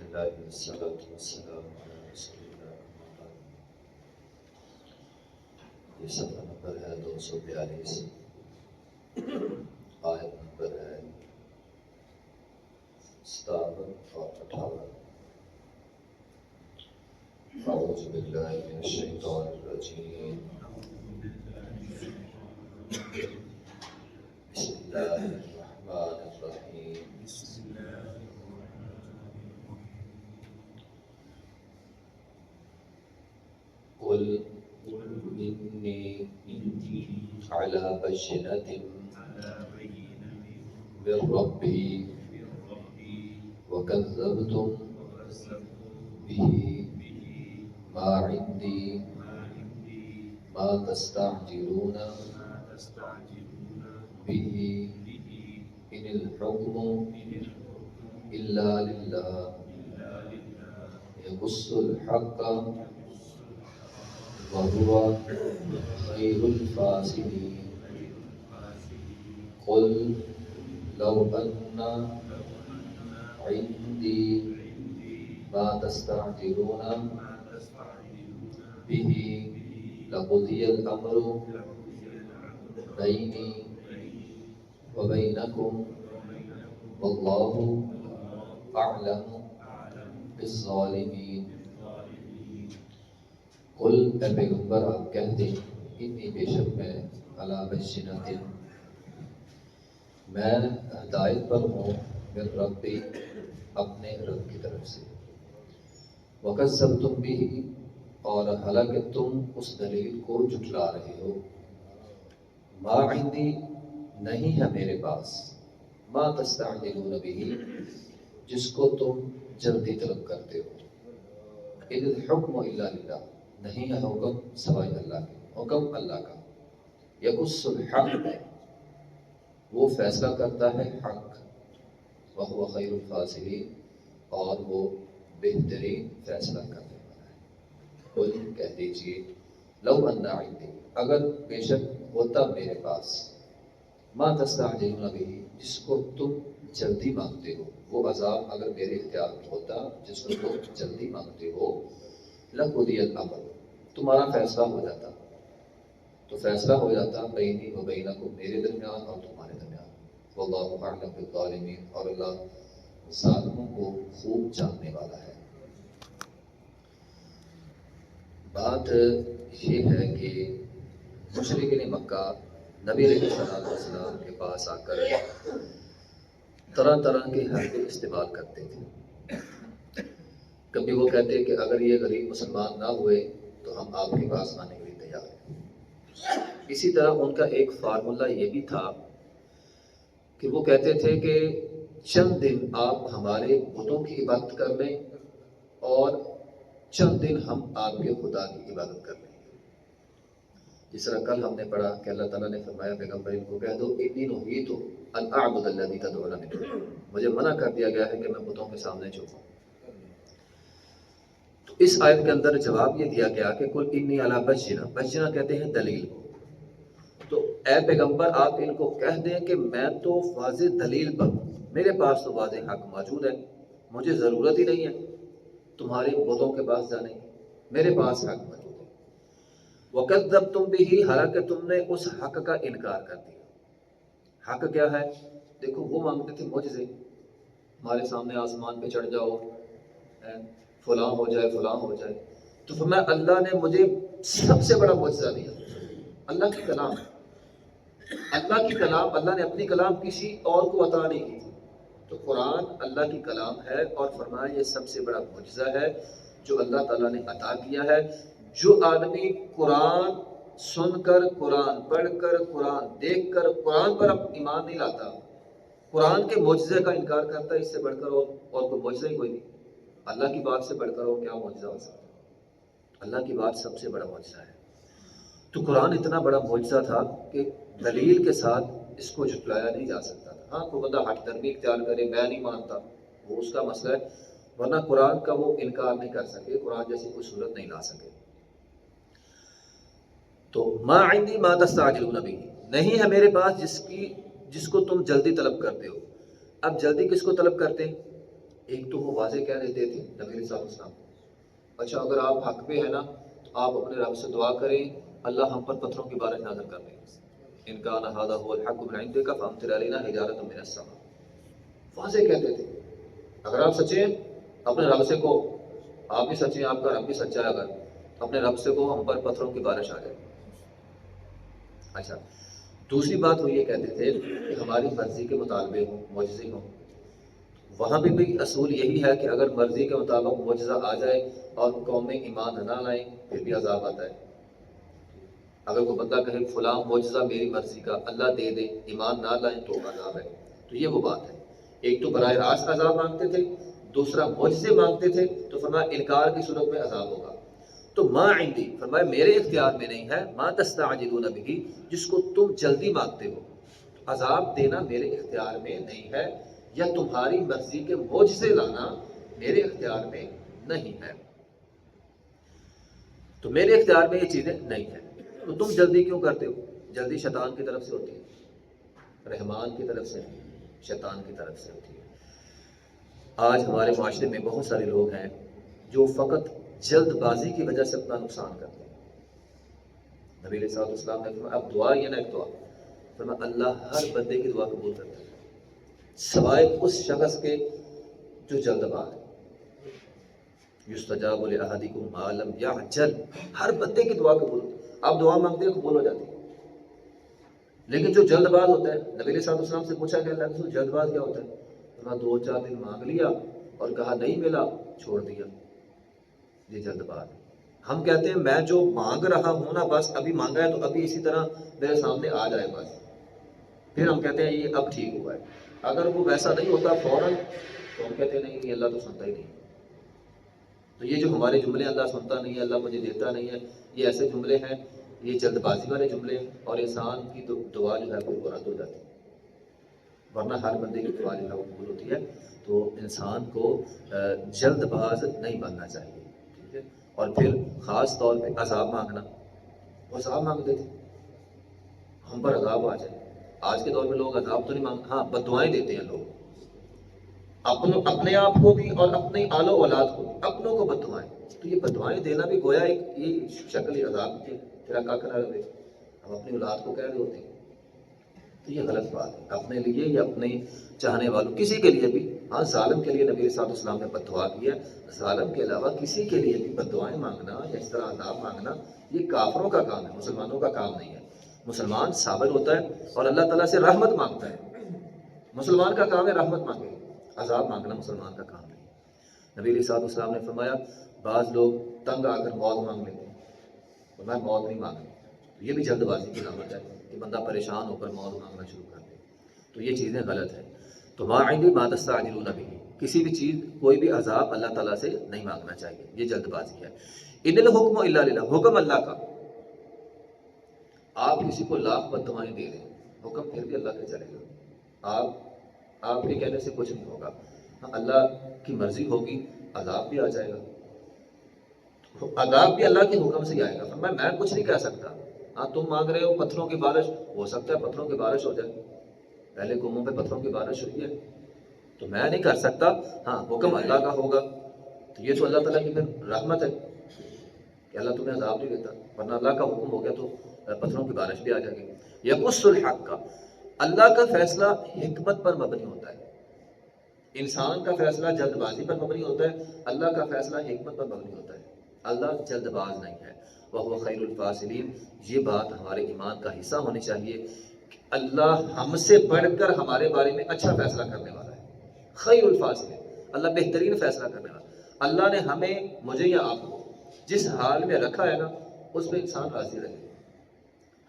لله والصلاة والسلام على رسول الله أما بعد. یہ صفحہ نمبر ہے 242، آیت نمبر ہے 57 اور 58. اعوذ باللہ من الشیطان الرجیم. بسم اللہ الرحمن الرحیم. قل إني على بينة من ربي وكذبتم به ما عندي ما تستعجلون به إن الحكم إلا لله يقص الحق وهو خير الفاصلين. قل لو أن عندي ما تستعجلون به لقضي الأمر بيني وبينكم والله أعلم بالظالمين. قل اے پیغمبر آپ کہہ دیں انی بے شک میں علی بینۃ میں ہدایت پر ہوں من ربی اپنے رب کی طرف سے. وکذبتم بہ اور حالانکہ تم اس دلیل کو جھٹلا رہے ہو. ما عندی نہیں ہے میرے پاس، ما تستعجلون بہ جس کو تم جلدی طلب کرتے ہو. ان الحکم الا للہ نہیں ہے حکم سوائے اللہ کے، حکم اللہ کا. یقص الحق وہ فیصلہ کرتا ہے حق، وہو خیر الفاصلین اور وہ بہترین فیصلہ کرنے والا ہے. قل کہہ دیجئے لو ان عندی اگر بے شک ہوتا میرے پاس ما تستعجلون بہ جس کو تم جلدی مانگتے ہو، وہ عذاب اگر میرے اختیار میں ہوتا جس کو تم جلدی مانگتے ہو، لقضی الامر تمہارا فیصلہ ہو جاتا، تو فیصلہ ہو جاتا بینی و بینکم میرے درمیان اور تمہارے درمیان. واللہ اعلم بالظالمین اور اللہ ظالموں کو خوب جاننے والا ہے. بات یہ ہے کہ مشرکین مکہ نبی علیہ السلام کے پاس آ کر طرح طرح کے حربے استعمال کرتے تھے. کبھی وہ کہتے کہ اگر یہ غریب مسلمان نہ ہوئے تو ہم آپ کے پاس آنے کے لیے تیار ہیں. اسی طرح ان کا ایک فارمولہ یہ بھی تھا کہ وہ کہتے تھے کہ چند دن آپ ہمارے بتوں کی عبادت کر لیں اور چند دن ہم آپ کے خدا کی عبادت کر لیں. جس طرح کل ہم نے پڑھا کہ اللہ تعالیٰ نے فرمایا پیغمبر ان کو کہہ دو انی نہیت ان اعبد الذی تدعون من دونہ، مجھے منع کر دیا گیا ہے کہ میں بتوں کے سامنے جھکوں. اس آیت کے اندر جواب یہ دیا گیا کہ کل انی علی بینہ، بینہ کہتے ہیں دلیل کو. تو اے پیغمبر آپ ان کو کہہ دیں کہ میں تو واضح دلیل پر ہوں، میرے پاس تو واضح حق موجود ہے، مجھے ضرورت ہی نہیں ہے تمہارے بتوں کے پاس جانے کی، میرے پاس حق موجود ہے. وَكَذَّبْتُمْ بِهِ حالانکہ تم نے اس حق کا انکار کر دیا. حق کیا ہے؟ دیکھو وہ مانگتے تھے معجزے، ہمارے سامنے آسمان پہ چڑھ جاؤ، فلاں ہو جائے فلاں ہو جائے. تو فرمایا اللہ نے مجھے سب سے بڑا معجزہ دیا، اللہ کی کلام. اللہ کی کلام، اللہ نے اپنی کلام کسی اور کو عطا نہیں کی. تو قرآن اللہ کی کلام ہے اور فرمایا یہ سب سے بڑا معجزہ ہے جو اللہ تعالیٰ نے عطا کیا ہے. جو آدمی قرآن سن کر، قرآن پڑھ کر، قرآن دیکھ کر قرآن پر ایمان نہیں لاتا، قرآن کے معجزے کا انکار کرتا ہے، اس سے بڑھ کر اور کوئی معجزہ ہی کوئی نہیں. اللہ کی بات سے بڑھ کر کیا معجزہ ہو سکتا ہے؟ اللہ کی بات سب سے بڑا معجزہ ہے. تو قرآن اتنا بڑا معجزہ تھا کہ دلیل کے ساتھ اس کو جھٹلایا نہیں جا سکتا تھا. ہاں کوئی بندہ ہٹ درمی اختیار کرے میں نہیں مانتا، وہ اس کا مسئلہ ہے، ورنہ قرآن کا وہ انکار نہیں کر سکے، قرآن جیسی کوئی صورت نہیں لا سکے. تو ما عندی ما تستعجلون بہ نہیں ہے میرے پاس جس کو تم جلدی طلب کرتے ہو. اب جلدی کس کو طلب کرتے ہیں؟ ایک تو وہ واضح کہہ دیتے تھے نبی علیہ السلام، اچھا اگر آپ حق پہ ہیں نا تو آپ اپنے رب سے دعا کریں اللہ ہم پر پتھروں کی بارش نازل کر دے، ان کان ھذا ھو الحق من عندک فامطر علینا حجارۃ من السماء. واضح کہتے تھے اگر آپ سچے ہیں اپنے رب سے کو، آپ بھی سچے ہیں آپ کا رب بھی سچا ہے، اگر اپنے رب سے کو ہم پر پتھروں کی بارش آ جائے. اچھا دوسری بات وہ یہ کہتے تھے کہ ہماری مرضی کے مطالبے ہوں معجزے ہوں. وہاں بھی اصول یہی ہے کہ اگر مرضی کے مطابق معجزہ آ جائے اور قومیں ایمان نہ لائیں پھر بھی عذاب آتا ہے. اگر کوئی بندہ کہے فلاں معجزہ میری مرضی کا اللہ دے دے، ایمان نہ لائیں تو عذاب ہے. تو یہ وہ بات ہے، ایک تو براہ راست عذاب مانگتے تھے، دوسرا معجزے مانگتے تھے تو فرمایا انکار کی صورت میں عذاب ہوگا. تو ما عندی فرمایا میرے اختیار میں نہیں ہے، ما تستعجلون بہ جس کو تم جلدی مانگتے ہو، عذاب دینا میرے اختیار میں نہیں ہے، یا تمہاری مرضی کے معجزے لانا میرے اختیار میں نہیں ہے. تو میرے اختیار میں یہ چیزیں نہیں ہیں. تو تم جلدی کیوں کرتے ہو؟ جلدی شیطان کی طرف سے ہوتی ہے، رحمان کی طرف سے، شیطان کی طرف سے ہوتی ہے. آج ہمارے معاشرے میں بہت سارے لوگ ہیں جو فقط جلد بازی کی وجہ سے اپنا نقصان کرتے ہیں. نبی علیہ السلام نے فرمایا اب دعا یہ نہ ایک دعا، فرمایا اللہ ہر بندے کی دعا قبول کرتا ہے سوائے اس شخص کے جو جلد باز ہے. یستجاب لأحدکم ما لم یعجل، ہر بندے کی دعا قبول ہوتی ہے. آپ دعا مانگتے ہیں قبول ہو جاتی ہے. لیکن جو جلد باز ہوتا ہے، نبی علیہ السلام سے پوچھا کہ اللہ رسول جلد باز کیا ہوتا ہے؟ فرمایا 2-4 دن مانگ لیا اور کہا نہیں ملا چھوڑ دیا، یہ جلد باز. ہم کہتے ہیں میں جو مانگ رہا ہوں نا بس ابھی مانگا ہے تو ابھی اسی طرح میرے سامنے آ جائے بس، پھر ہم کہتے ہیں یہ اب ٹھیک ہوا ہے. اگر وہ ویسا نہیں ہوتا فوراً تو ہم کہتے ہیں نہیں یہ اللہ تو سنتا ہی نہیں. تو یہ جو ہمارے جملے اللہ سنتا نہیں ہے، اللہ مجھے دیتا نہیں ہے، یہ ایسے جملے ہیں، یہ جلد بازی والے جملے ہیں، اور انسان کی دعا جو ہے وہ رد ہو جاتی ہے. ورنہ ہر بندے کی دعا جو ہے وہ قبول ہوتی ہے. تو انسان کو جلد باز نہیں بننا چاہیے. ٹھیک ہے. اور پھر خاص طور پہ عذاب مانگنا، وہ عذاب مانگتے تھے ہم پر عذاب آ جائے. آج کے دور میں لوگ عذاب تو نہیں مانگتے، ہاں بد دعائیں دیتے ہیں لوگ اپنے آپ کو بھی اور اپنی آل و اولاد کو بھی، اپنوں کو بد دعائیں. تو یہ بد دعائیں دینا بھی گویا ایک یہ شکل عذاب کی تیرا کا کرا رہے، ہم اپنی اولاد کو کہہ رہے ہوتے ہیں. تو یہ غلط بات ہے اپنے لیے یا اپنے چاہنے والوں کسی کے لیے بھی. ہاں ظالم کے لیے نبی علیہ السلام نے بد دعا کی ہے، ظالم کے علاوہ کسی کے لیے بھی بد دعائیں مانگنا یا اس طرح عذاب مانگنا یہ کافروں کا کام ہے، مسلمانوں کا کام نہیں ہے. مسلمان صابر ہوتا ہے اور اللہ تعالیٰ سے رحمت مانگتا ہے. مسلمان کا کام ہے رحمت مانگے، عذاب مانگنا مسلمان کا کام نہیں. نبی علیہ السلام نے فرمایا بعض لوگ تنگ آ کر موت مانگ لیتے ہیں، فرمایا موت نہیں مانگنی. تو یہ بھی جلد بازی کی علامت ہے کہ بندہ پریشان ہو کر موت مانگنا شروع کر دے. تو یہ چیزیں غلط ہیں. تو ما عندی ما تستعجلون بہ، کسی بھی چیز کوئی بھی عذاب اللہ تعالیٰ سے نہیں مانگنا چاہیے، یہ جلد بازی ہے. ان الحکم الا للہ، حکم اللہ کا. آپ کسی کو لاکھ بد دعائیں دے دیں حکم پھر بھی اللہ کے چلے گا. آپ کے کہنے سے کچھ نہیں ہوگا. اللہ کی مرضی ہوگی عذاب بھی آ جائے گا، عذاب بھی اللہ کے حکم سے ہی آئے گا. میں کچھ نہیں کہہ سکتا. ہاں تم مانگ رہے ہو پتھروں کی بارش، ہو سکتا ہے پتھروں کی بارش ہو جائے. پہلے قوموں پہ پتھروں کی بارش ہوئی ہے تو میں نہیں کر سکتا. ہاں حکم اللہ کا ہوگا. تو یہ تو اللہ تعالیٰ کی پھر رحمت ہے کہ اللہ تمہیں عذاب نہیں دیتا، ورنہ اللہ کا حکم ہو گیا تو پتھروں کی بارش بھی آ جائے گی. یقص الحق کا، اللہ کا فیصلہ حکمت پر مبنی ہوتا ہے. انسان کا فیصلہ جلد بازی پر مبنی ہوتا ہے، اللہ کا فیصلہ حکمت پر مبنی ہوتا ہے. اللہ جلد باز نہیں ہے. وَهُوَ خَيْرُ الْفَاصِلِينَ، یہ بات ہمارے ایمان کا حصہ ہونی چاہیے کہ اللہ ہم سے بڑھ کر ہمارے بارے میں اچھا فیصلہ کرنے والا ہے. خیر الفاصلین، اللہ بہترین فیصلہ کرنے والا. اللہ نے ہمیں، مجھے یا آپ کو جس حال میں رکھا ہے نا اس میں انسان راضی رہے.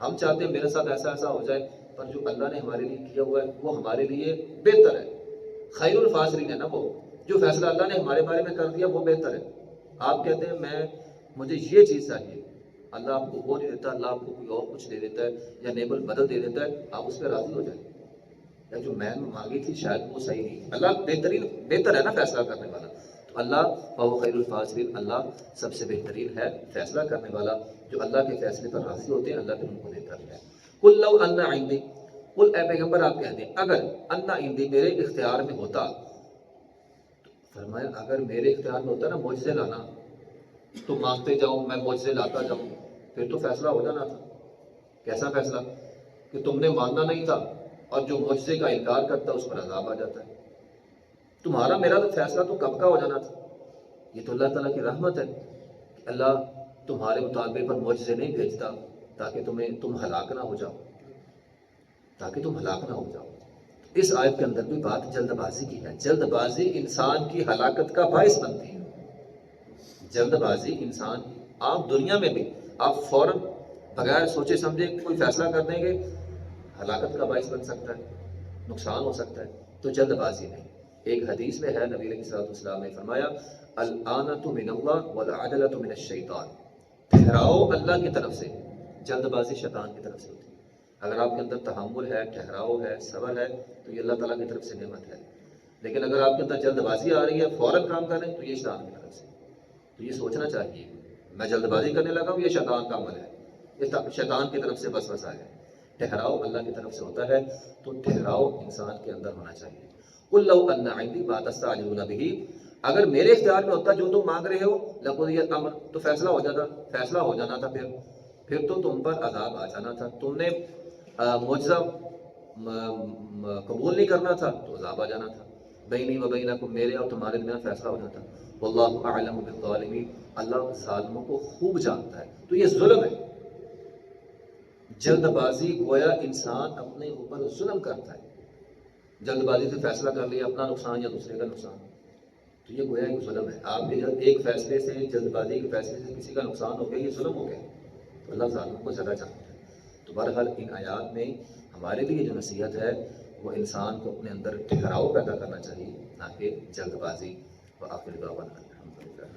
ہم چاہتے ہیں میرے ساتھ ایسا ایسا ہو جائے، پر جو اللہ نے ہمارے لیے کیا ہوا ہے وہ ہمارے لیے بہتر ہے. خیر الفاصلین ہے نا وہ، جو فیصلہ اللہ نے ہمارے بارے میں کر دیا وہ بہتر ہے. آپ کہتے ہیں مجھے یہ چیز چاہیے، اللہ آپ کو وہ نہیں دیتا، اللہ آپ کو کوئی اور کچھ دے دیتا ہے یا نیبل بدل دے دیتا ہے، آپ اس پہ راضی ہو جائیں. یا جو میں مانگی تھی شاید وہ صحیح نہیں، اللہ بہتر ہے نا فیصلہ کرنے والا. تو اللہ وَهُوَ خَيْرُ الْفَاصِلِينَ، اللہ سب سے بہترین ہے فیصلہ کرنے والا. جو اللہ کے فیصلے پر راضی ہوتے ہیں اللہ پھر ان کو دیتا ہے. قُلْ لَوْ أَنَّ عِندِي، قُلْ اے پیغمبر آپ کہہ دیں اگر ان عندی میرے اختیار میں ہوتا، فرمایا اگر میرے اختیار میں ہوتا نا معجزے لانا، تم مانگتے جاؤ میں معجزے لاتا جاؤں، پھر تو فیصلہ ہو جانا تھا۔ کیسا فیصلہ؟ کہ تم نے ماننا نہیں تھا اور جو معجزے کا انکار کرتا اس پر عذاب آ جاتا ہے۔ تمہارا میرا تو فیصلہ تو کب کا ہو جانا تھا۔ یہ تو اللہ تعالیٰ کی رحمت ہے کہ اللہ تمہارے مطالبے پر معجزے نہیں بھیجتا تاکہ تم ہلاک نہ ہو جاؤ، تاکہ تم ہلاک نہ ہو جاؤ۔ اس آیت کے اندر بھی بات جلد بازی کی ہے۔ جلد بازی انسان کی ہلاکت کا باعث بنتی ہے۔ جلد بازی انسان، آپ دنیا میں بھی آپ فوراً بغیر سوچے سمجھے کوئی فیصلہ کر دیں گے، ہلاکت کا باعث بن سکتا ہے، نقصان ہو سکتا ہے۔ تو جلد بازی نہیں۔ ایک حدیث میں ہے نبی علیہ الصلوۃ والسلام نے فرمایا الآنۃ من اللہ والعجلۃ من الشیطان، ٹھہراؤ اللہ کی طرف سے، جلد بازی شیطان کی طرف سے ہوتی ہے۔ اگر آپ کے اندر تحمل ہے، ٹھہراؤ ہے، صبر ہے، تو یہ اللہ تعالیٰ کی طرف سے نعمت ہے۔ لیکن اگر آپ کے اندر جلد بازی آ رہی ہے، فوراً کام کر رہے ہیں، تو یہ شیطان کی طرف سے۔ تو یہ سوچنا چاہیے میں جلد بازی کرنے لگا ہوں، یہ شیطان کا عمل ہے، یہ شیطان کی طرف سے وسوسہ ہے۔ ٹھہراؤ اللہ کی طرف سے ہوتا ہے، تو ٹھہراؤ انسان کے اندر ہونا چاہیے۔ قُلْ لَوْ أَنَّ عِنْدِي مَا تَسْتَعْجِلُونَ بِهِ، اگر میرے اختیار میں ہوتا جو تم مانگ رہے ہو، لَقُضِيَ الْأَمْرُ، تو فیصلہ ہو جانا تھا، پھر تو تم پر عذاب آ جانا تھا۔ تم نے معجزہ قبول نہیں کرنا تھا تو عذاب آ جانا تھا۔ بینی و بینکم، میرے اور تمہارے درمیان فیصلہ ہو جاتا۔ واللہ اعلم بالظالمین، اللہ ظالموں کو خوب جانتا ہے۔ تو یہ ظلم ہے، جلد بازی گویا انسان اپنے اوپر ظلم کرتا ہے۔ جلد بازی سے فیصلہ کر لیا اپنا نقصان یا دوسرے کا نقصان، تو یہ گویا ایک ظلم ہے۔ آپ کے ایک فیصلے سے، جلد بازی کے فیصلے سے کسی کا نقصان ہو گیا، یہ ظلم ہو گیا۔ تو اللہ ظالموں کو زیادہ جانتا ہے۔ تو بہرحال ان آیات میں ہمارے لیے جو نصیحت ہے وہ انسان کو اپنے اندر ٹھہراؤ پیدا کرنا چاہیے، نہ کہ جلد بازی۔ وآخر دعوانا الحمدللہ۔